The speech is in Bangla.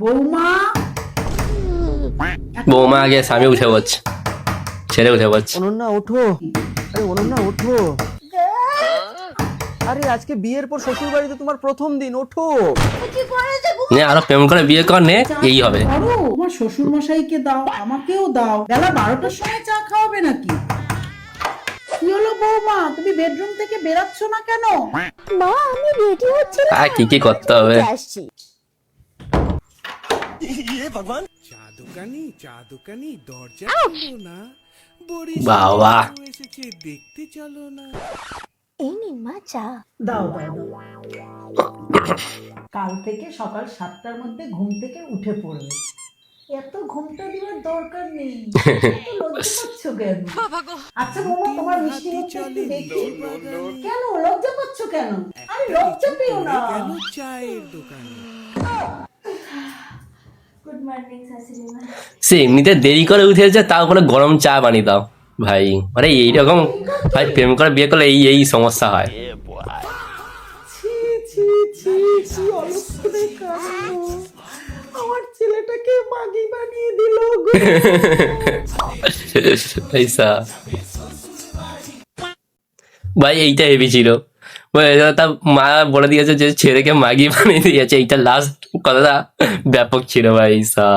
বৌমা বৌমা আগে স্বামী উঠে পড়ছে, ছেড়ে উঠে পড়ছে। অনন্যা ওঠো, আরে অনন্যা ওঠো। আরে আজকে বিয়ের পর শ্বশুর বাড়িতে তোমার প্রথম দিন, ওঠো। নে আরো প্রেম করে বিয়ে কর, নে এই হবে। করো, তোমার শ্বশুর মশাইকে দাও, আমাকেও দাও। বেলা 12টার সময় চা খাওয়াবে নাকি? কি হলো বৌমা, তুমি বেডরুম থেকে বেরাচ্ছ না কেন? মা আমি রেডি হচ্ছি না, কি কি করতে হবে? আসছি। চা দোকানি দরজা খুলো না, বড়ি বাবা এসেছে দেখতে চলো না। এই নিন মা চা। দাও দাও দাও। কাল থেকে সকাল 7টার মধ্যে ঘুম থেকে উঠে পড়বে। এত ঘুমটা দেওয়ার দরকার নেই, এত লজ্জা পাচ্ছ কেন? আচ্ছা বৌমা, তোমার মিষ্টি মুখটা একটু দেখি। কেন লজ্জা পাচ্ছ কেন? আরে লজ্জা পেও না। কেন চায়ের দোকানে? গুড মর্নিং শাশুড়ি মা। সে এমনিতে দেরি করে উঠেছে, তাও করে গরম চা বানিয়ে দাও ভাই। মানে এইরকম ভাই প্রেম করে বিয়ে করলে এই এই সমস্যা হয়। ছি ছি ছি, কি অলক্ষণে কাণ্ড। আমার ছেলেটাকে মাগি বানিয়ে দিল গো। এইসা ভাই এইটা হেভি ছিল। তার মা বলে দিয়েছে যে ছেলেকে মাগি বানিয়ে দিয়েছে, এইটা লাস্ট কথাটা ব্যাপক ছিল ভাই। এইসা